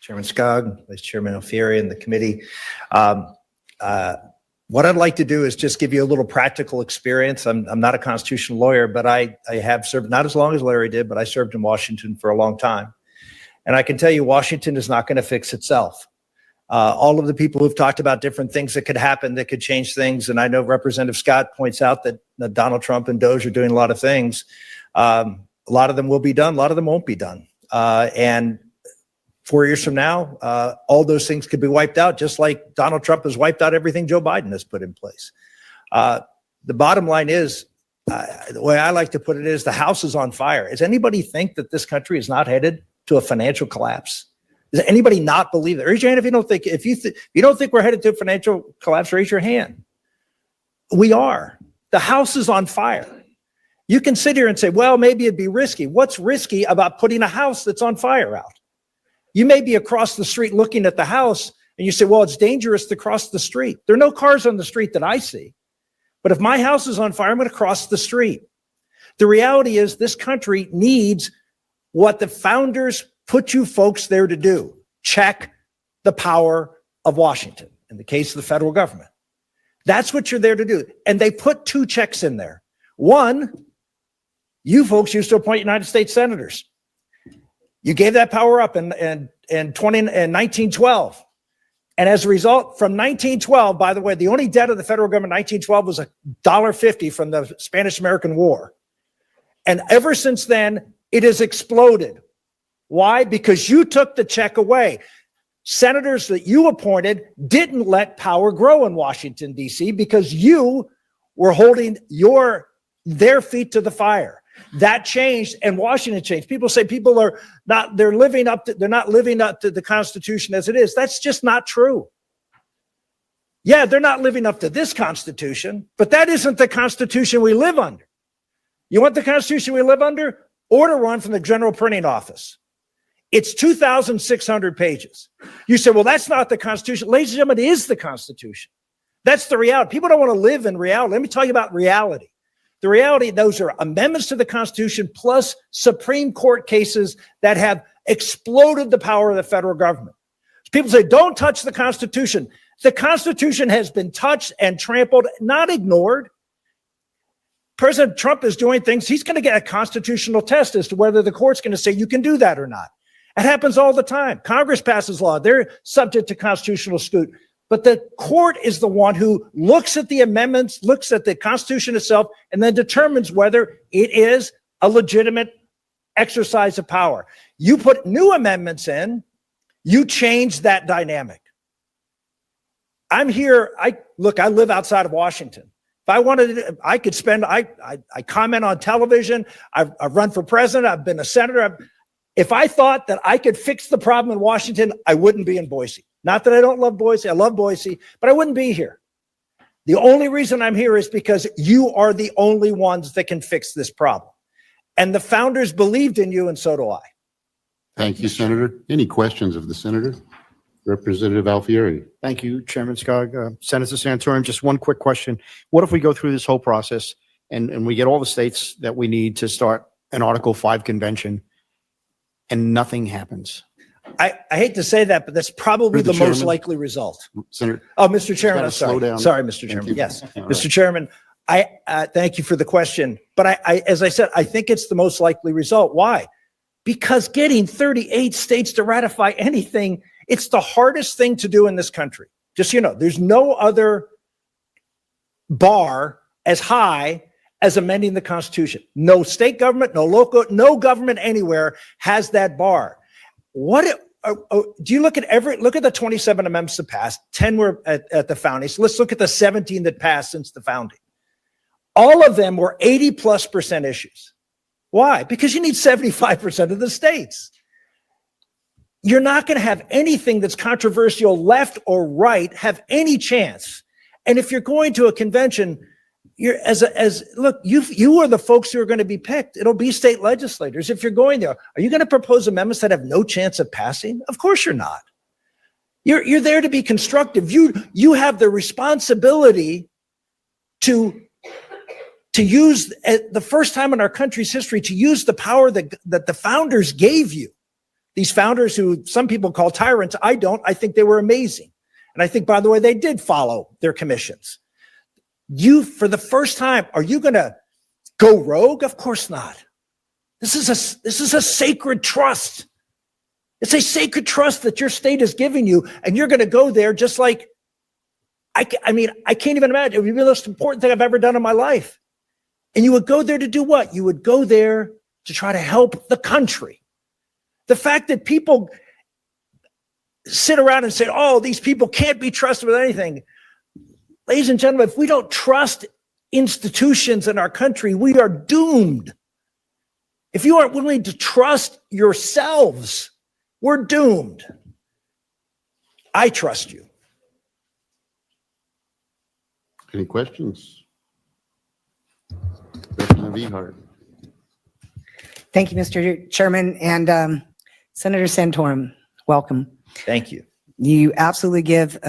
Chairman Skog, Vice Chairman Alfieri, and the committee. What I'd like to do is just give you a little practical experience. I'm not a constitutional lawyer, but I have served, not as long as Larry did, but I served in Washington for a long time. And I can tell you, Washington is not going to fix itself. All of the people who've talked about different things that could happen, that could change things. And I know Representative Scott points out that Donald Trump and Doge are doing a lot of things. A lot of them will be done. A lot of them won't be done. And 4 years from now, all those things could be wiped out, just like Donald Trump has wiped out everything Joe Biden has put in place. The bottom line is, the way I like to put it is, the house is on fire. Does anybody think that this country is not headed to a financial collapse? Does anybody not believe that? Raise your hand if you don't think. If you don't think we're headed to a financial collapse, raise your hand. We are. The house is on fire. You can sit here and say, well, maybe it'd be risky. What's risky about putting a house that's on fire out? You may be across the street looking at the house and you say, well, it's dangerous to cross the street. There are no cars on the street that I see. But if my house is on fire, I'm going to cross the street. The reality is this country needs what the founders put you folks there to do: check the power of Washington, in the case of the federal government. That's what you're there to do. And they put two checks in there. One, you folks used to appoint United States senators. You gave that power up in 1912. And as a result, from 1912, by the way, the only debt of the federal government in 1912 was $1.50 from the Spanish-American War. And ever since then, it has exploded. Why? Because you took the check away. Senators that you appointed didn't let power grow in Washington, D.C., because you were holding their feet to the fire. That changed, and Washington changed. People say people are not, they're not living up to the Constitution as it is. That's just not true. Yeah, they're not living up to this Constitution, but that isn't the Constitution we live under. You want the Constitution we live under? Order one from the General Printing Office. It's 2,600 pages. You say, well, that's not the Constitution. Ladies and gentlemen, it is the Constitution. That's the reality. People don't want to live in reality. Let me tell you about reality. The reality, those are amendments to the Constitution plus Supreme Court cases that have exploded the power of the federal government. People say, don't touch the Constitution. The Constitution has been touched and trampled, not ignored. President Trump is doing things. He's going to get a constitutional test as to whether the court's going to say you can do that or not. It happens all the time. Congress passes law. They're subject to constitutional scrutiny. But the court is the one who looks at the amendments, looks at the Constitution itself, and then determines whether it is a legitimate exercise of power. You put new amendments in, you change that dynamic. I'm here. I live outside of Washington. If I wanted to, I could spend, I comment on television. I've run for president. I've been a senator. If I thought that I could fix the problem in Washington, I wouldn't be in Boise. Not that I don't love Boise. I love Boise, but I wouldn't be here. The only reason I'm here is because you are the only ones that can fix this problem. And the founders believed in you, and so do I. Thank you, Senator. Any questions of the senator? Representative Alfieri. Thank you, Chairman Skog. Senator Santorum, just one quick question. What if we go through this whole process and we get all the states that we need to start an Article 5 convention and nothing happens? I hate to say that, but that's probably the most likely result. Senator. Oh, Mr. Chairman, I'm slow sorry. down. Sorry, Mr. Chairman. you. Yes, All Mr. right. Chairman, I thank you for the question. But as I said, I think it's the most likely result. Why? Because getting 38 states to ratify anything, it's the hardest thing to do in this country. Just so you know, there's no other bar as high as amending the Constitution. No state government, no local, no government anywhere has that bar. Do you look at the 27 amendments that passed? 10 were at the founding. So let's look at the 17 that passed since the founding. All of them were 80+% issues. Why? Because you need 75% of the states. You're not going to have anything that's controversial, left or right, have any chance. And if you're going to a convention, you are the folks who are going to be picked. It'll be state legislators. If you're going there, are you going to propose amendments that have no chance of passing? Of course you're not. You're there to be constructive. You have the responsibility to use, the first time in our country's history, to use the power that the founders gave you These founders who some people call tyrants, I don't. I think they were amazing. And I think, by the way, they did follow their commissions. You, for the first time, are you going to go rogue? Of course not. This is a sacred trust. It's a sacred trust that your state is giving you, and you're going to go there just like, I can't even imagine. It would be the most important thing I've ever done in my life. And you would go there to do what? You would go there to try to help the country. The fact that people sit around and say, oh, these people can't be trusted with anything. Ladies and gentlemen, if we don't trust institutions in our country, we are doomed. If you aren't willing to trust yourselves, we're doomed. I trust you. Any questions? Representative Ehart. Thank you, Mr. Chairman. And Senator Santorum, welcome. Thank you. You absolutely give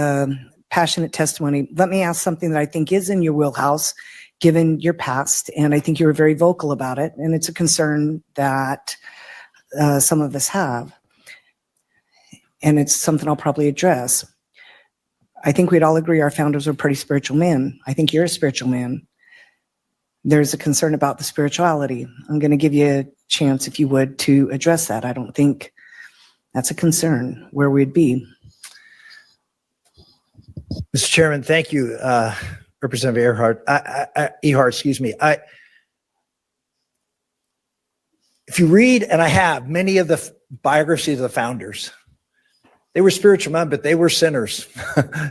passionate testimony. Let me ask something that I think is in your wheelhouse, given your past, and I think you were very vocal about it, and it's a concern that some of us have, and it's something I'll probably address. I think we'd all agree our founders were pretty spiritual men. I think you're a spiritual man. There's a concern about the spirituality. I'm going to give you a chance, if you would, to address that. I don't think that's a concern where we'd be. Mr. Chairman, thank you, Representative Ehart, excuse me. If you read, and I have, many of the biographies of the founders, they were spiritual men, but they were sinners.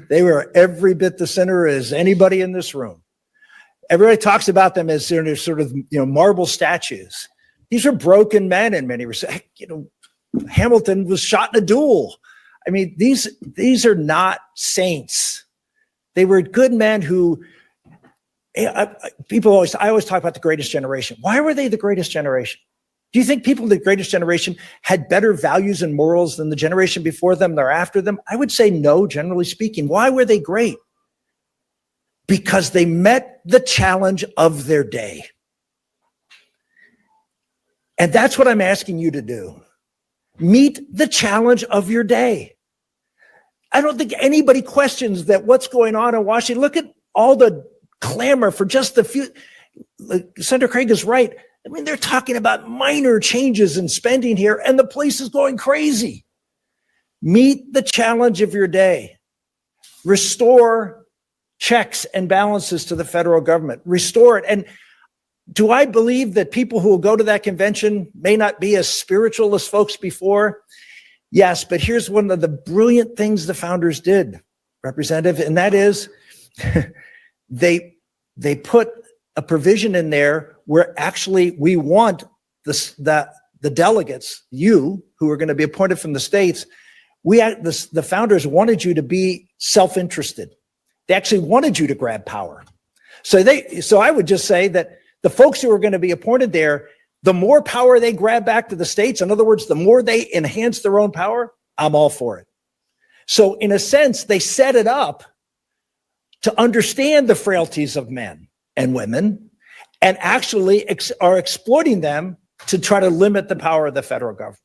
They were every bit the sinner as anybody in this room. Everybody talks about them as they're sort of, marble statues. These are broken men in many respects. Hamilton was shot in a duel. I mean, these are not saints. They were good men who, I always talk about the greatest generation. Why were they the greatest generation? Do you think people in the greatest generation had better values and morals than the generation before them or after them? I would say no, generally speaking. Why were they great? Because they met the challenge of their day. And that's what I'm asking you to do. Meet the challenge of your day. I don't think anybody questions that what's going on in Washington. Look at all the clamor for just the few. Senator Craig is right. I mean, they're talking about minor changes in spending here, and the place is going crazy. Meet the challenge of your day. Restore checks and balances to the federal government. Restore it. And do I believe that people who will go to that convention may not be as spiritual as folks before? Yes, but here's one of the brilliant things the founders did, Representative, and that is they put a provision in there where actually we want the delegates, you who are going to be appointed from the states, the founders wanted you to be self-interested. They actually wanted you to grab power. So I would just say that the folks who are going to be appointed there, the more power they grab back to the states, in other words, the more they enhance their own power, I'm all for it. So in a sense, they set it up to understand the frailties of men and women and actually are exploiting them to try to limit the power of the federal government.